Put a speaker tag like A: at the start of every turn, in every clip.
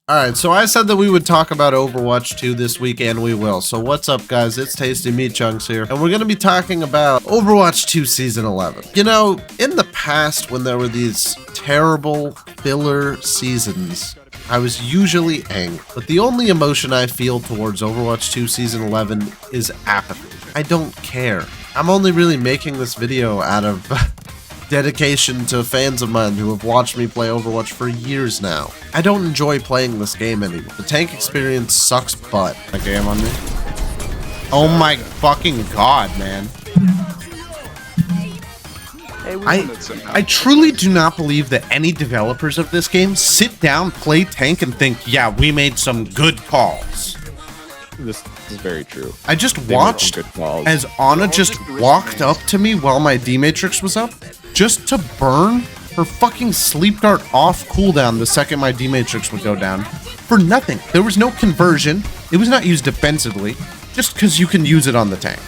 A: Alright, so I said that we would talk about Overwatch 2 this week, and we will. So what's up, guys? It's TastyMeatChunks here, and we're going to be talking about Overwatch 2 Season 11. You know, in the past, when there were these terrible filler seasons, I was usually angry. But the only emotion I feel towards Overwatch 2 Season 11 is apathy. I don't care. I'm only really making this video out of dedication to fans of mine who have watched me play Overwatch for years now. I don't enjoy playing this game anymore. The tank experience sucks butt.
B: A game on me? Oh my fucking god, man. I truly do not believe that any developers of this game sit down, play tank, and think, yeah, we made some good calls.
C: This is very true.
A: I just watched as Ana just walked up to me while my D-Matrix was up, just to burn her fucking sleep dart off cooldown the second my D-Matrix would go down. For nothing. There was no conversion. It was not used defensively, just because you can use it on the tank.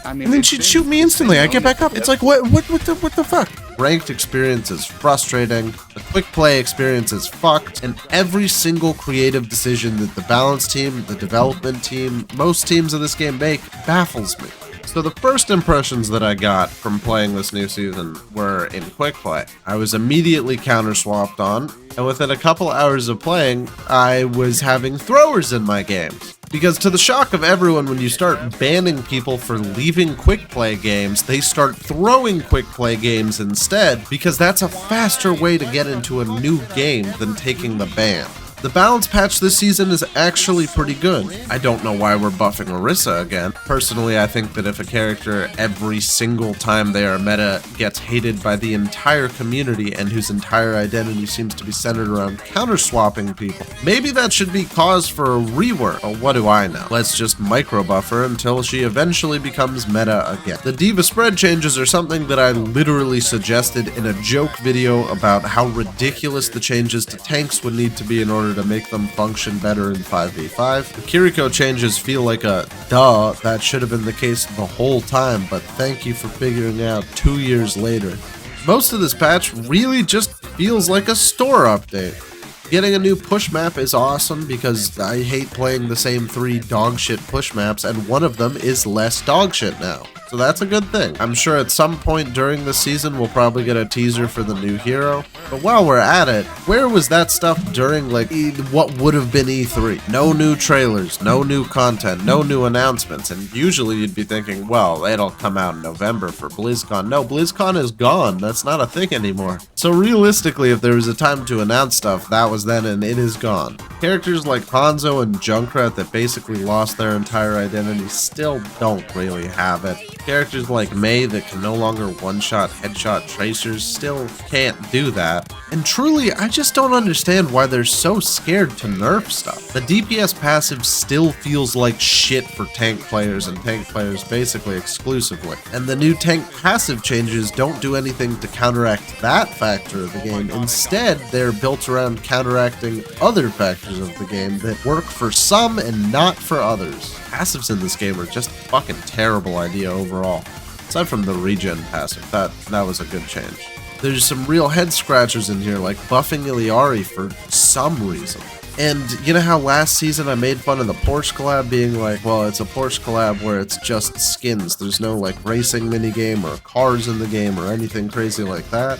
A: And then she'd shoot me instantly. I get back up. It's like, what the fuck? Ranked experience is frustrating, the quick play experience is fucked, and every single creative decision that the balance team, the development team, most teams of this game make baffles me. So the first impressions that I got from playing this new season were in quick play. I was immediately counter-swapped on, and within a couple hours of playing, I was having throwers in my games. Because to the shock of everyone, when you start banning people for leaving quick play games, they start throwing quick play games instead, because that's a faster way to get into a new game than taking the ban. The balance patch this season is actually pretty good. I don't know why we're buffing Orisa again. Personally, I think that if a character every single time they are meta gets hated by the entire community and whose entire identity seems to be centered around counter-swapping people, maybe that should be cause for a rework. Or what do I know? Let's just micro-buff her until she eventually becomes meta again. The D.Va spread changes are something that I literally suggested in a joke video about how ridiculous the changes to tanks would need to be in order to make them function better in 5v5. The Kiriko changes feel like a duh, that should have been the case the whole time, but thank you for figuring out 2 years later. Most of this patch really just feels like a store update. Getting a new push map is awesome because I hate playing the same 3 dogshit push maps, and one of them is less dogshit now. So that's a good thing. I'm sure at some point during the season we'll probably get a teaser for the new hero. But while we're at it, where was that stuff during like what would have been E3? No new trailers, no new content, no new announcements. And usually you'd be thinking, well, it'll come out in November for BlizzCon. No, BlizzCon is gone. That's not a thing anymore. So realistically, if there was a time to announce stuff, that was then, and it is gone. Characters like Hanzo and Junkrat that basically lost their entire identity still don't really have it. Characters like Mei that can no longer one-shot headshot tracers still can't do that. And truly, I just don't understand why they're so scared to nerf stuff. The DPS passive still feels like shit for tank players and tank players basically exclusively. And the new tank passive changes don't do anything to counteract that factor of the game. Instead, they're built around counteracting other factors of the game that work for some and not for others. Passives in this game are just a fucking terrible idea overall. Aside from the regen passive, that was a good change. There's some real head scratchers in here, like buffing Iliari for some reason. And you know how last season I made fun of the Porsche collab being like, well, it's a Porsche collab where it's just skins. There's no like racing minigame or cars in the game or anything crazy like that.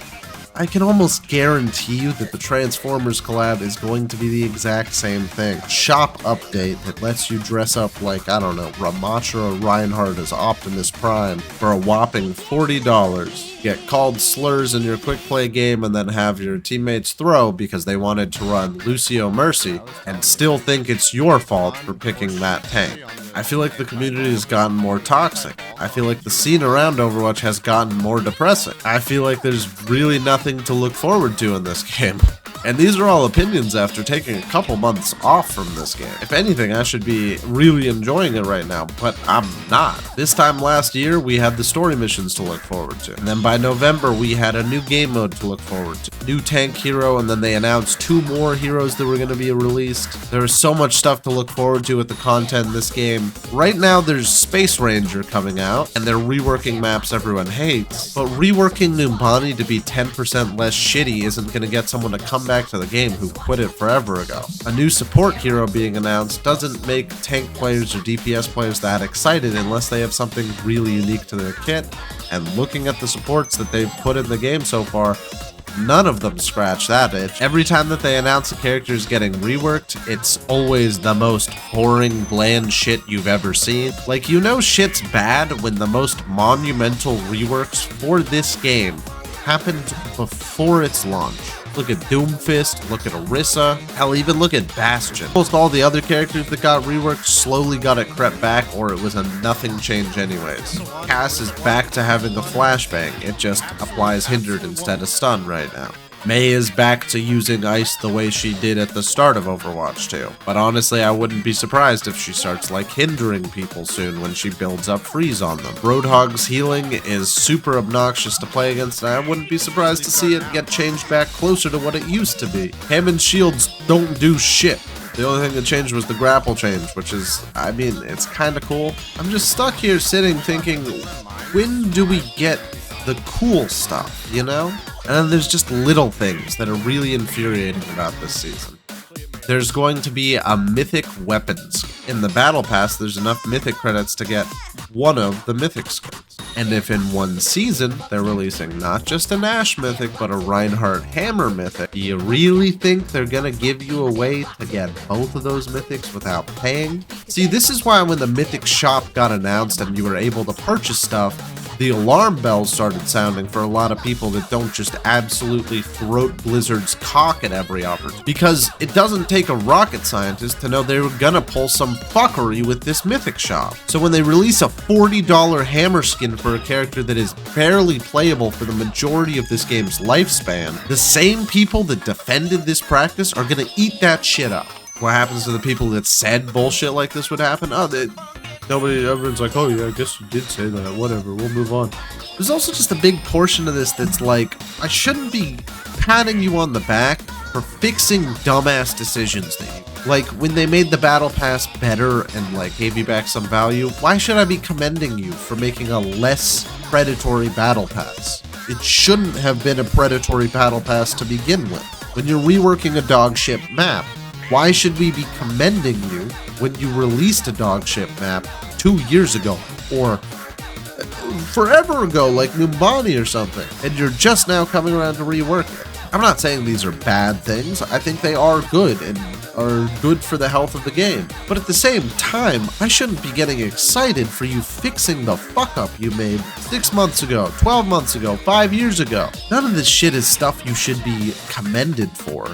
A: I can almost guarantee you that the Transformers collab is going to be the exact same thing. Shop update that lets you dress up like, I don't know, Ramatra or Reinhardt as Optimus Prime for a whopping $40. Get called slurs in your quick play game and then have your teammates throw because they wanted to run Lucio Mercy and still think it's your fault for picking that tank. I feel like the community has gotten more toxic. I feel like the scene around Overwatch has gotten more depressing. I feel like there's really nothing to look forward to in this game. And these are all opinions after taking a couple months off from this game. If anything, I should be really enjoying it right now, but I'm not. This time last year, we had the story missions to look forward to. And then by November, we had a new game mode to look forward to. New tank hero, and then they announced 2 more heroes that were going to be released. There is so much stuff to look forward to with the content in this game. Right now, there's Space Ranger coming out, and they're reworking maps everyone hates. But reworking Numbani to be 10% less shitty isn't going to get someone to come back to the game who quit it forever ago. A new support hero being announced doesn't make tank players or DPS players that excited unless they have something really unique to their kit, and looking at the supports that they've put in the game so far, none of them scratch that itch. Every time that they announce a character is getting reworked, it's always the most boring, bland shit you've ever seen. Like, you know shit's bad when the most monumental reworks for this game happened before its launch. Look at Doomfist, look at Orisa, hell, even look at Bastion. Almost all the other characters that got reworked slowly got it crept back, or it was a nothing change anyways. Cass is back to having a flashbang, it just applies hindered instead of stun right now. Mei is back to using ice the way she did at the start of Overwatch 2, but honestly I wouldn't be surprised if she starts like hindering people soon when she builds up freeze on them. Roadhog's healing is super obnoxious to play against, and I wouldn't be surprised to see it get changed back closer to what it used to be. Hammond's shields don't do shit. The only thing that changed was the grapple change, which is, I mean, it's kinda cool. I'm just stuck here sitting thinking, when do we get the cool stuff, you know? And then there's just little things that are really infuriating about this season. There's going to be a Mythic weapons. In the Battle Pass, there's enough Mythic credits to get one of the Mythic skins. And if in one season, they're releasing not just an Ashe Mythic, but a Reinhardt Hammer Mythic, do you really think they're gonna give you a way to get both of those Mythics without paying? See, this is why when the Mythic shop got announced and you were able to purchase stuff, the alarm bells started sounding for a lot of people that don't just absolutely throat Blizzard's cock at every opportunity. Because it doesn't take a rocket scientist to know they were gonna pull some fuckery with this Mythic shop. So when they release a $40 hammer skin for a character that is barely playable for the majority of this game's lifespan, the same people that defended this practice are gonna eat that shit up. What happens to the people that said bullshit like this would happen? Everyone's like, oh yeah, I guess you did say that, whatever, we'll move on. There's also just a big portion of this that's like, I shouldn't be patting you on the back for fixing dumbass decisions that you like. When they made the Battle Pass better and like gave you back some value, why should I be commending you for making a less predatory Battle Pass? It shouldn't have been a predatory Battle Pass to begin with. When you're reworking a dogship map, why should we be commending you when you released a dogship map 2 years ago or forever ago like Numbani or something, and you're just now coming around to rework it? I'm not saying these are bad things. I think they are good and are good for the health of the game. But at the same time, I shouldn't be getting excited for you fixing the fuck up you made 6 months ago, 12 months ago, 5 years ago. None of this shit is stuff you should be commended for.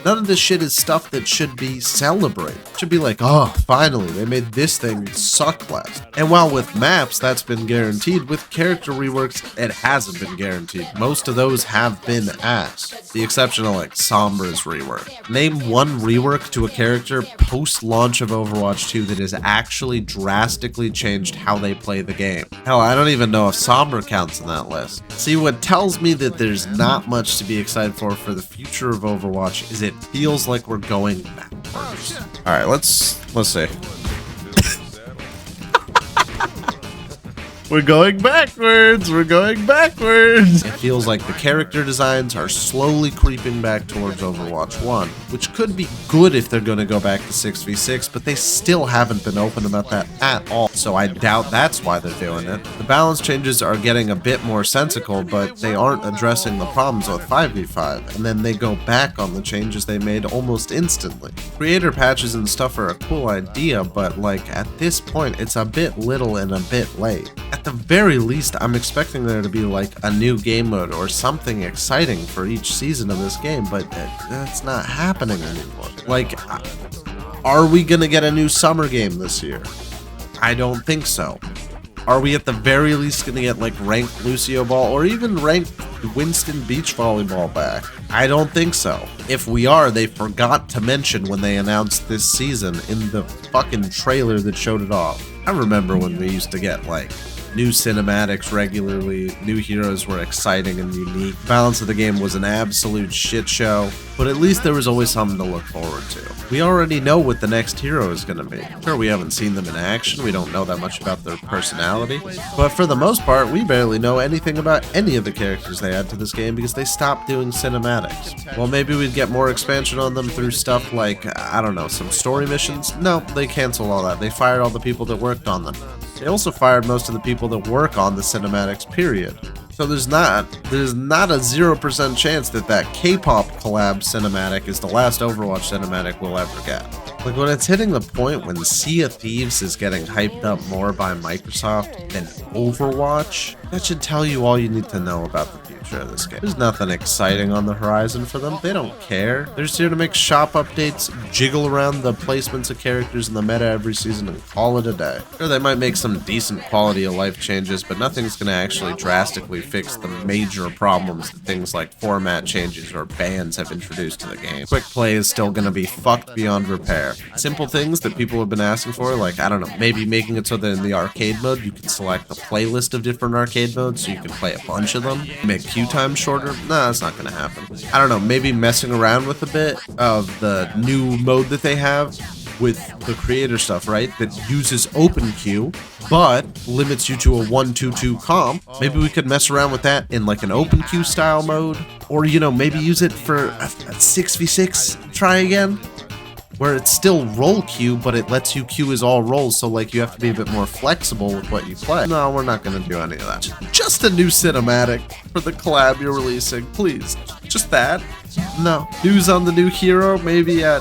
A: None of this shit is stuff that should be celebrated. It should be like, oh, finally, they made this thing suck less. And while with maps, that's been guaranteed, with character reworks, it hasn't been guaranteed. Most of those have been ass. The exception of like Sombra's rework. Name one rework to a character post-launch of Overwatch 2 that has actually drastically changed how they play the game. Hell, I don't even know if Sombra counts in that list. See, what tells me that there's not much to be excited for the future of Overwatch is it feels like we're going backwards. All right, let's see. We're going backwards. We're going backwards. It feels like the character designs are slowly creeping back towards Overwatch 1, which could be good if they're going to go back to 6v6, but they still haven't been open about that at all, so I doubt that's why they're doing it. The balance changes are getting a bit more sensical, but they aren't addressing the problems with 5v5, and then they go back on the changes they made almost instantly. Creator patches and stuff are a cool idea, but like at this point, it's a bit little and a bit late. At the very least, I'm expecting there to be like a new game mode or something exciting for each season of this game, but that's not happening anymore. Like, are we gonna get a new summer game this year? I don't think so. Are we at the very least gonna get like ranked Lucio Ball or even ranked Winston Beach Volleyball back? I don't think so. If we are, they forgot to mention when they announced this season in the fucking trailer that showed it off. I remember when we used to get like new cinematics regularly, new heroes were exciting and unique. Balance of the game was an absolute shit show, but at least there was always something to look forward to. We already know what the next hero is going to be. Sure, we haven't seen them in action, we don't know that much about their personality, but for the most part, we barely know anything about any of the characters they add to this game because they stopped doing cinematics. Well, maybe we'd get more expansion on them through stuff like, I don't know, some story missions? No, they canceled all that. They fired all the people that worked on them. They also fired most of the people that work on the cinematics, period. So there's not a 0% chance that that K-pop collab cinematic is the last Overwatch cinematic we'll ever get. Like, when it's hitting the point when Sea of Thieves is getting hyped up more by Microsoft than Overwatch, that should tell you all you need to know about the future of this game. There's nothing exciting on the horizon for them. They don't care. They're just here to make shop updates, jiggle around the placements of characters in the meta every season, and call it a day. Sure, they might make some decent quality of life changes, but nothing's going to actually drastically fix the major problems that things like format changes or bans have introduced to the game. Quick play is still going to be fucked beyond repair. Simple things that people have been asking for, like, I don't know, maybe making it so that in the arcade mode you can select the playlist of different arcade modes so you can play a bunch of them. Make queue time shorter? Nah, that's not gonna happen. I don't know, maybe messing around with a bit of the new mode that they have with the creator stuff, right? That uses open queue, but limits you to a 1-2-2 comp. Maybe we could mess around with that in like an open queue style mode. Or, you know, maybe use it for a 6v6 try again, where it's still roll queue, but it lets you queue as all rolls, so like you have to be a bit more flexible with what you play. No, we're not gonna do any of that. Just a new cinematic for the collab you're releasing, please. Just that. No. News on the new hero, maybe at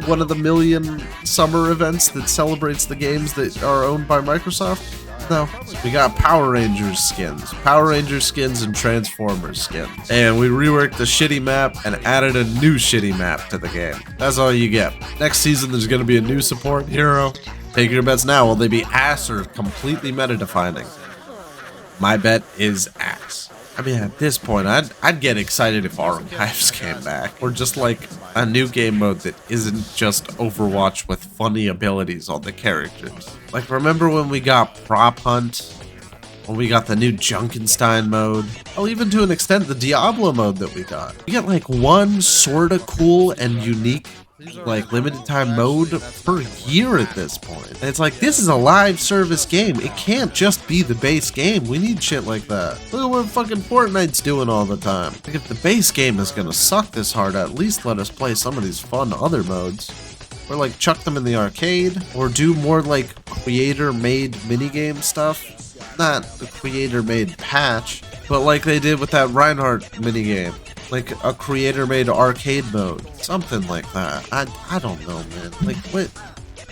A: one of the million summer events that celebrates the games that are owned by Microsoft. No. We got Power Rangers skins. Power Rangers skins and Transformers skins. And we reworked the shitty map and added a new shitty map to the game. That's all you get. Next season there's going to be a new support hero. Take your bets now. Will they be ass or completely meta-defining? My bet is ass. I mean, at this point, I'd get excited if Archives came back. Or just like a new game mode that isn't just Overwatch with funny abilities on the characters. Like, remember when we got Prop Hunt? When we got the new Junkenstein mode? Oh, even to an extent, the Diablo mode that we got. We get like one sorta cool and unique like limited time mode per year at this point. And it's like, this is a live service game. It can't just be the base game. We need shit like that. Look at what fucking Fortnite's doing all the time. Like, if the base game is gonna suck this hard, at least let us play some of these fun other modes. Or like chuck them in the arcade, or do more like creator-made minigame stuff. Not the creator-made patch, but like they did with that Reinhardt minigame. Like a creator-made arcade mode. Something like that. I don't know, man. Like, what?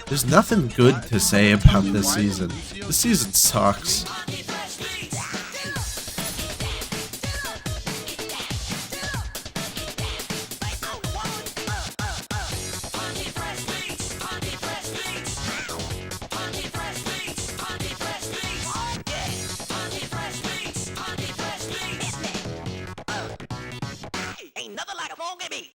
A: There's nothing good to say about this season. This season sucks.